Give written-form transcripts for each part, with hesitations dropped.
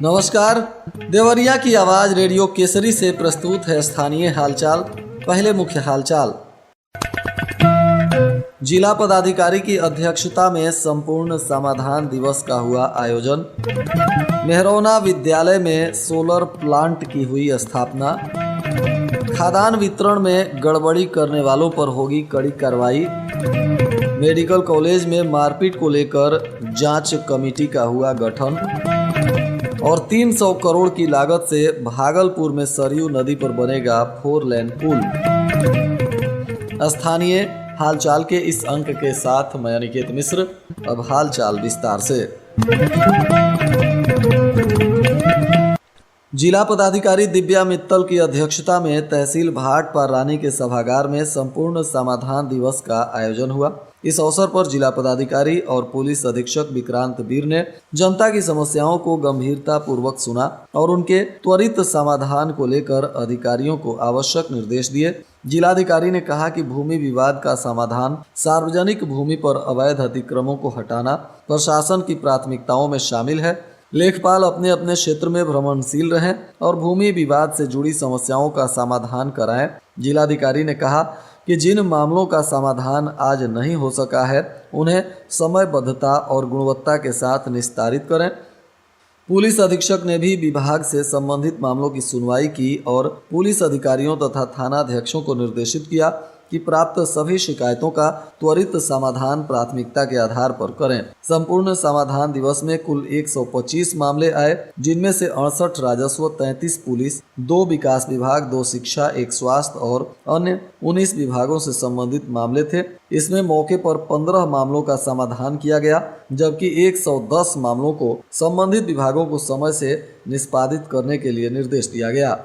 नमस्कार। देवरिया की आवाज रेडियो केसरी से प्रस्तुत है स्थानीय हालचाल। पहले मुख्य हालचाल। जिला पदाधिकारी की अध्यक्षता में संपूर्ण समाधान दिवस का हुआ आयोजन। मेहरौना विद्यालय में सोलर प्लांट की हुई स्थापना। खाद्यान्न वितरण में गड़बड़ी करने वालों पर होगी कड़ी कार्रवाई। मेडिकल कॉलेज में मारपीट को लेकर जांच कमेटी का हुआ गठन। और 300 करोड़ की लागत से भागलपुर में सरयू नदी पर बनेगा 4 लेन पुल। स्थानीय हालचाल के इस अंक के साथ मैं अनिकेत मिश्र। अब हालचाल विस्तार से। जिला पदाधिकारी दिव्या मित्तल की अध्यक्षता में तहसील भाट पारानी के सभागार में संपूर्ण समाधान दिवस का आयोजन हुआ। इस अवसर पर जिला पदाधिकारी और पुलिस अधीक्षक विक्रांत वीर ने जनता की समस्याओं को गंभीरता पूर्वक सुना और उनके त्वरित समाधान को लेकर अधिकारियों को आवश्यक निर्देश दिए। जिलाधिकारी ने कहा कि भूमि विवाद का समाधान, सार्वजनिक भूमि पर अवैध अतिक्रमणों को हटाना प्रशासन की प्राथमिकताओं में शामिल है। लेखपाल अपने अपने क्षेत्र में भ्रमणशील रहें और भूमि विवाद से जुड़ी समस्याओं का समाधान कराएं। जिलाधिकारी ने कहा कि जिन मामलों का समाधान आज नहीं हो सका है उन्हें समयबद्धता और गुणवत्ता के साथ निस्तारित करें। पुलिस अधीक्षक ने भी विभाग से संबंधित मामलों की सुनवाई की और पुलिस अधिकारियों तथा थानाध्यक्षों को निर्देशित किया कि प्राप्त सभी शिकायतों का त्वरित समाधान प्राथमिकता के आधार पर करें। संपूर्ण समाधान दिवस में कुल 125 मामले आए, जिनमें से 68 राजस्व, 33 पुलिस, 2 विकास विभाग, 2 शिक्षा, 1 स्वास्थ्य और अन्य 19 विभागों से संबंधित मामले थे। इसमें मौके पर 15 मामलों का समाधान किया गया, जबकि 110 मामलों को संबंधित विभागों को समय से निष्पादित करने के लिए निर्देश दिया गया।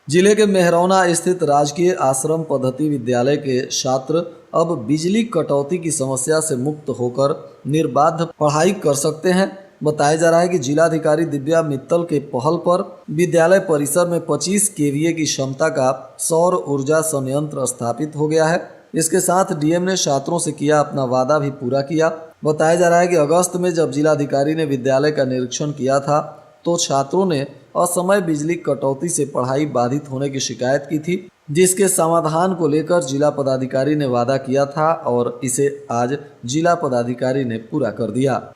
जिले के मेहरौना स्थित राजकीय आश्रम पद्धति विद्यालय के छात्र अब बिजली कटौती की समस्या से मुक्त होकर निर्बाध पढ़ाई कर सकते हैं। बताया जा रहा है कि जिलाधिकारी दिव्या मित्तल के पहल पर विद्यालय परिसर में 25 केवीए की क्षमता का सौर ऊर्जा संयंत्र स्थापित हो गया है। इसके साथ डीएम ने छात्रों से किया अपना वादा भी पूरा किया। बताया जा रहा है कि अगस्त में जब जिलाधिकारी ने विद्यालय का निरीक्षण किया था तो छात्रों ने असमय बिजली कटौती से पढ़ाई बाधित होने की शिकायत की थी, जिसके समाधान को लेकर जिला पदाधिकारी ने वादा किया था और इसे आज जिला पदाधिकारी ने पूरा कर दिया।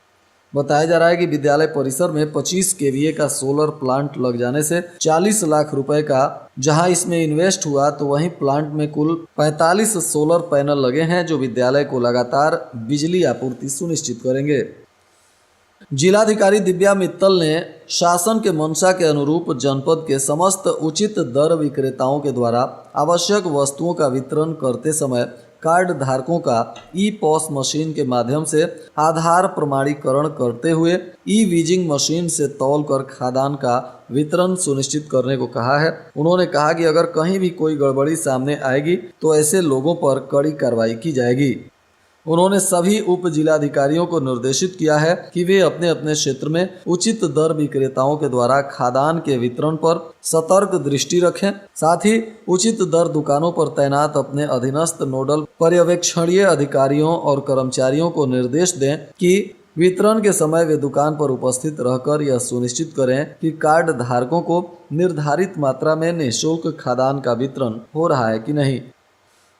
बताया जा रहा है कि विद्यालय परिसर में 25 केवीए का सोलर प्लांट लग जाने से 40 लाख रुपए का जहां इसमें इन्वेस्ट हुआ, तो वहीं प्लांट में कुल 45 सोलर पैनल लगे हैं जो विद्यालय को लगातार बिजली आपूर्ति सुनिश्चित करेंगे। जिलाधिकारी दिव्या मित्तल ने शासन के मंशा के अनुरूप जनपद के समस्त उचित दर विक्रेताओं के द्वारा आवश्यक वस्तुओं का वितरण करते समय कार्ड धारकों का ई-पॉस मशीन के माध्यम से आधार प्रमाणीकरण करते हुए ई-वीजिंग मशीन से तौल कर खाद्यान्न का वितरण सुनिश्चित करने को कहा है। उन्होंने कहा कि अगर कहीं भी कोई गड़बड़ी सामने आएगी तो ऐसे लोगों पर कड़ी कार्रवाई की जाएगी। उन्होंने सभी उप जिलाधिकारियों को निर्देशित किया है कि वे अपने अपने क्षेत्र में उचित दर विक्रेताओं के द्वारा खाद्यान्न के वितरण पर सतर्क दृष्टि रखें। साथ ही उचित दर दुकानों पर तैनात अपने अधीनस्थ नोडल पर्यवेक्षणीय अधिकारियों और कर्मचारियों को निर्देश दें कि वितरण के समय वे दुकान पर उपस्थित रहकर यह सुनिश्चित करें कि कार्ड धारकों को निर्धारित मात्रा में निःशुल्क खाद्यान्न का वितरण हो रहा है कि नहीं।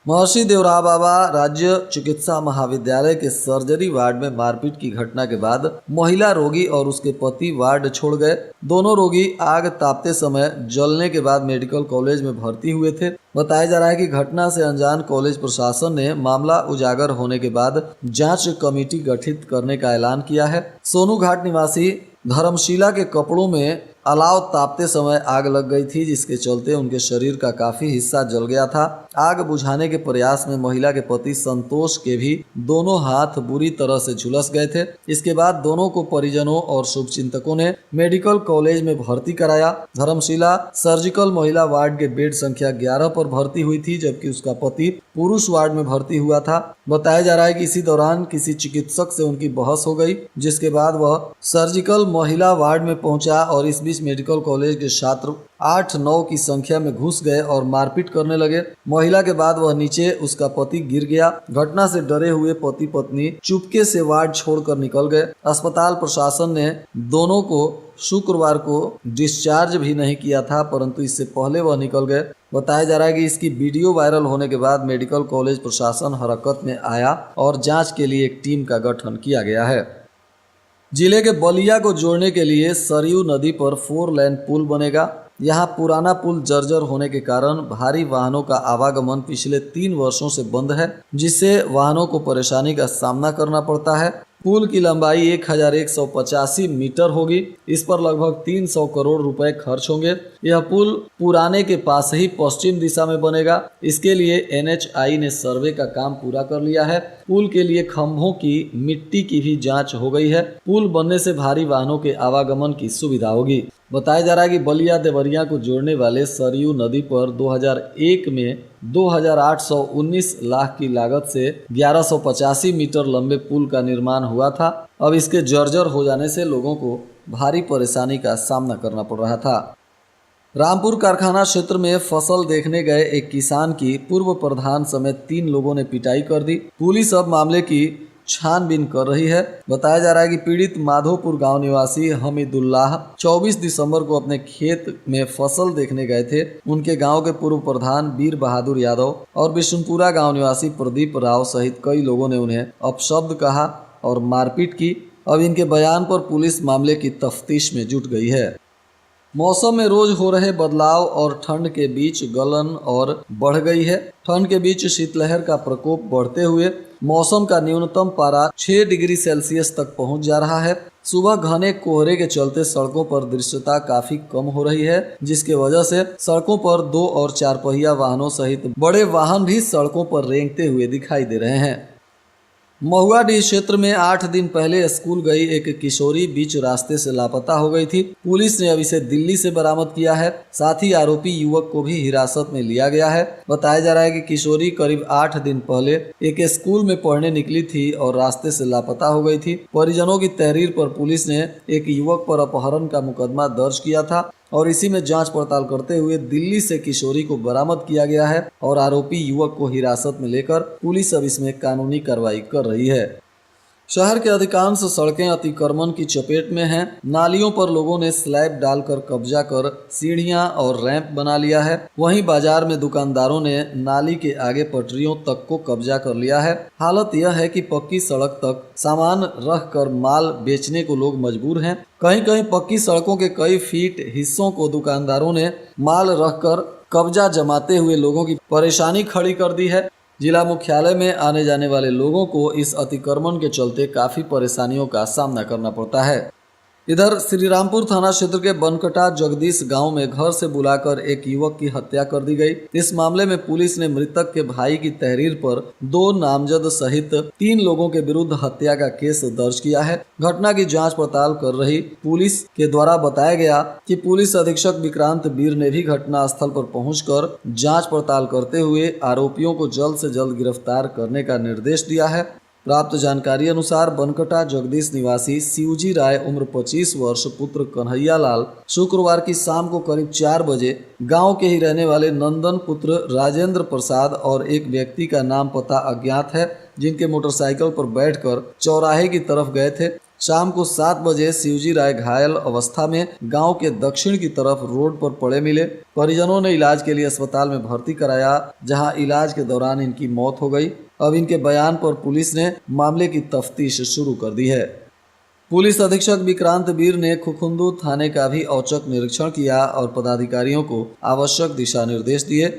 महर्षि देवराव बाबा राज्य चिकित्सा महाविद्यालय के सर्जरी वार्ड में मारपीट की घटना के बाद महिला रोगी और उसके पति वार्ड छोड़ गए। दोनों रोगी आग तापते समय जलने के बाद मेडिकल कॉलेज में भर्ती हुए थे। बताया जा रहा है कि घटना से अनजान कॉलेज प्रशासन ने मामला उजागर होने के बाद जांच कमेटी गठित करने का ऐलान किया है। सोनू घाट निवासी धर्मशिला के कपड़ों में अलाव तापते समय आग लग गई थी, जिसके चलते उनके शरीर का काफी हिस्सा जल गया था। आग बुझाने के प्रयास में महिला के पति संतोष के भी दोनों हाथ बुरी तरह से झुलस गए थे। इसके बाद दोनों को परिजनों और शुभचिंतकों ने मेडिकल कॉलेज में भर्ती कराया। धर्मशिला सर्जिकल महिला वार्ड के बेड संख्या 11 पर भर्ती हुई थी, जबकि उसका पति पुरुष वार्ड में भर्ती हुआ था। बताया जा रहा है कि इसी दौरान किसी चिकित्सक से उनकी बहस हो गई, जिसके बाद वह सर्जिकल महिला वार्ड में पहुंचा और इस बीच मेडिकल कॉलेज के छात्र 8-9 की संख्या में घुस गए और मारपीट करने लगे। महिला के बाद वह नीचे, उसका पति गिर गया। घटना से डरे हुए पति पत्नी चुपके से वार्ड छोड़कर निकल गए। अस्पताल प्रशासन ने दोनों को शुक्रवार को डिस्चार्ज भी नहीं किया था, परंतु इससे पहले वह निकल गए। बताया जा रहा है कि इसकी वीडियो वायरल होने के बाद मेडिकल कॉलेज प्रशासन हरकत में आया और जांच के लिए एक टीम का गठन किया गया है। जिले के बलिया को जोड़ने के लिए सरयू नदी पर 4 लेन पुल बनेगा। यहाँ पुराना पुल जर्जर होने के कारण भारी वाहनों का आवागमन पिछले 3 वर्षों से बंद है, जिससे वाहनों को परेशानी का सामना करना पड़ता है। पुल की लंबाई 1185 मीटर होगी। इस पर लगभग 300 करोड़ रुपए खर्च होंगे। यह पुल पुराने के पास ही पश्चिम दिशा में बनेगा। इसके लिए NHI ने सर्वे का काम पूरा कर लिया है। पुल के लिए खंभों की मिट्टी की भी जांच हो गई है। पुल बनने से भारी वाहनों के आवागमन की सुविधा होगी। बताया जा रहा है कि बलिया देवरिया को जोड़ने वाले सरयू नदी पर 2001 में 2819 लाख की लागत से 1185 मीटर लंबे पुल का निर्माण हुआ था। अब इसके जर्जर हो जाने से लोगों को भारी परेशानी का सामना करना पड़ रहा था। रामपुर कारखाना क्षेत्र में फसल देखने गए एक किसान की पूर्व प्रधान समेत 3 लोगों ने पिटाई कर दी। पुलिस अब मामले की छानबीन कर रही है। बताया जा रहा है कि पीड़ित माधोपुर गांव निवासी हमीदुल्लाह 24 दिसंबर को अपने खेत में फसल देखने गए थे। उनके गांव के पूर्व प्रधान वीर बहादुर यादव और बिशुनपुरा गांव निवासी प्रदीप राव सहित कई लोगों ने उन्हें अपशब्द कहा और मारपीट की। अब इनके बयान पर पुलिस मामले की तफ्तीश में जुट गई है। मौसम में रोज हो रहे बदलाव और ठंड के बीच गलन और बढ़ गई है। ठंड के बीच शीतलहर का प्रकोप बढ़ते हुए मौसम का न्यूनतम पारा 6 डिग्री सेल्सियस तक पहुंच जा रहा है। सुबह घने कोहरे के चलते सड़कों पर दृश्यता काफी कम हो रही है, जिसके वजह से सड़कों पर 2 और 4 पहिया वाहनों सहित बड़े वाहन भी सड़कों पर रेंगते हुए दिखाई दे रहे हैं। महुआडीह क्षेत्र में 8 दिन पहले स्कूल गई एक किशोरी बीच रास्ते से लापता हो गई थी। पुलिस ने अब इसे दिल्ली से बरामद किया है। साथ ही आरोपी युवक को भी हिरासत में लिया गया है। बताया जा रहा है कि किशोरी करीब 8 दिन पहले एक स्कूल में पढ़ने निकली थी और रास्ते से लापता हो गई थी। परिजनों की तहरीर पर पुलिस ने एक युवक पर अपहरण का मुकदमा दर्ज किया था और इसी में जांच पड़ताल करते हुए दिल्ली से किशोरी को बरामद किया गया है और आरोपी युवक को हिरासत में लेकर पुलिस अब इसमें कानूनी कार्रवाई कर रही है। शहर के अधिकांश सड़कें अतिक्रमण की चपेट में हैं। नालियों पर लोगों ने स्लैब डालकर कब्जा कर सीढ़ियां और रैंप बना लिया है। वहीं बाजार में दुकानदारों ने नाली के आगे पटरियों तक को कब्जा कर लिया है। हालत यह है कि पक्की सड़क तक सामान रख कर माल बेचने को लोग मजबूर हैं। कहीं कहीं पक्की सड़कों के कई फीट हिस्सों को दुकानदारों ने माल रखकर कब्जा जमाते हुए लोगों की परेशानी खड़ी कर दी है। जिला मुख्यालय में आने जाने वाले लोगों को इस अतिक्रमण के चलते काफी परेशानियों का सामना करना पड़ता है। इधर श्रीरामपुर थाना क्षेत्र के बनकटा जगदीश गांव में घर से बुलाकर एक युवक की हत्या कर दी गई। इस मामले में पुलिस ने मृतक के भाई की तहरीर पर 2 नामजद सहित 3 लोगों के विरुद्ध हत्या का केस दर्ज किया है। घटना की जांच पड़ताल कर रही पुलिस के द्वारा बताया गया कि पुलिस अधीक्षक विक्रांत वीर ने भी घटना स्थल पर पहुंचकर जांच पड़ताल करते हुए आरोपियों को जल्द से जल्द गिरफ्तार करने का निर्देश दिया है। प्राप्त जानकारी अनुसार बनकटा जगदीश निवासी शिवजी राय उम्र 25 वर्ष पुत्र कन्हैया लाल शुक्रवार की शाम को करीब 4 बजे गांव के ही रहने वाले नंदन पुत्र राजेंद्र प्रसाद और एक व्यक्ति का नाम पता अज्ञात है, जिनके मोटरसाइकिल पर बैठकर चौराहे की तरफ गए थे। शाम को 7 बजे शिवजी राय घायल अवस्था में गांव के दक्षिण की तरफ रोड पर पड़े मिले। परिजनों ने इलाज के लिए अस्पताल में भर्ती कराया, जहां इलाज के दौरान इनकी मौत हो गई। अब इनके बयान पर पुलिस ने मामले की तफ्तीश शुरू कर दी है। पुलिस अधीक्षक विक्रांत वीर ने खुखुंदू थाने का भी औचक निरीक्षण किया और पदाधिकारियों को आवश्यक दिशा निर्देश दिए।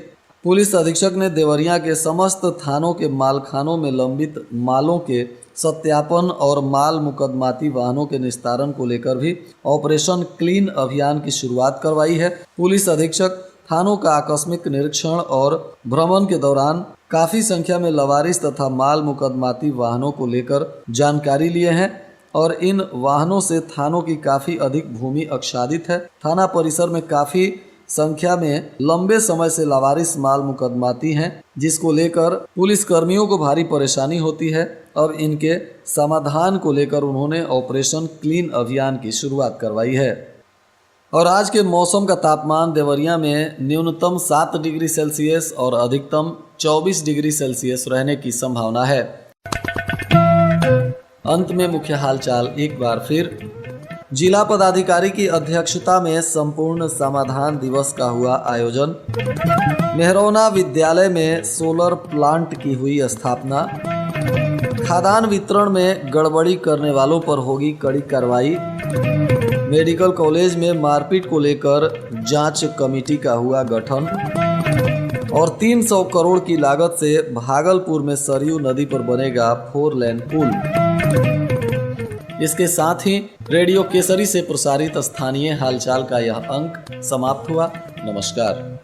पुलिस अधीक्षक ने देवरिया के समस्त थानों के मालखानों में लंबित मालों के सत्यापन और माल मुकदमाती वाहनों के निस्तारण को लेकर भी ऑपरेशन क्लीन अभियान की शुरुआत करवाई है। पुलिस अधीक्षक थानों का आकस्मिक निरीक्षण और भ्रमण के दौरान काफी संख्या में लवारिस तथा माल मुकदमाती वाहनों को लेकर जानकारी लिए हैं और इन वाहनों से थानों की काफी अधिक भूमि आच्छादित है। थाना परिसर में काफी संख्या में लंबे समय से लवारिस माल मुकदमाती हैं, जिसको लेकर पुलिस कर्मियों को भारी परेशानी होती है। अब इनके समाधान को लेकर उन्होंने ऑपरेशन क्लीन अभियान की शुरुआत करवाई है। और आज के मौसम का तापमान देवरिया में न्यूनतम 7 डिग्री सेल्सियस और अधिकतम 24 डिग्री सेल्सियस रहने की संभावना है। अंत में मुख्य हालचाल एक बार फिर। जिला पदाधिकारी की अध्यक्षता में संपूर्ण समाधान दिवस का हुआ आयोजन। मेहरौना विद्यालय में सोलर प्लांट की हुई स्थापना। खाद्यान्न वितरण में गड़बड़ी करने वालों पर होगी कड़ी कार्रवाई। मेडिकल कॉलेज में मारपीट को लेकर जांच कमेटी का हुआ गठन। और 300 करोड़ की लागत से भागलपुर में सरयू नदी पर बनेगा 4 लेन पुल। इसके साथ ही रेडियो केसरी से प्रसारित स्थानीय हालचाल का यह अंक समाप्त हुआ। नमस्कार।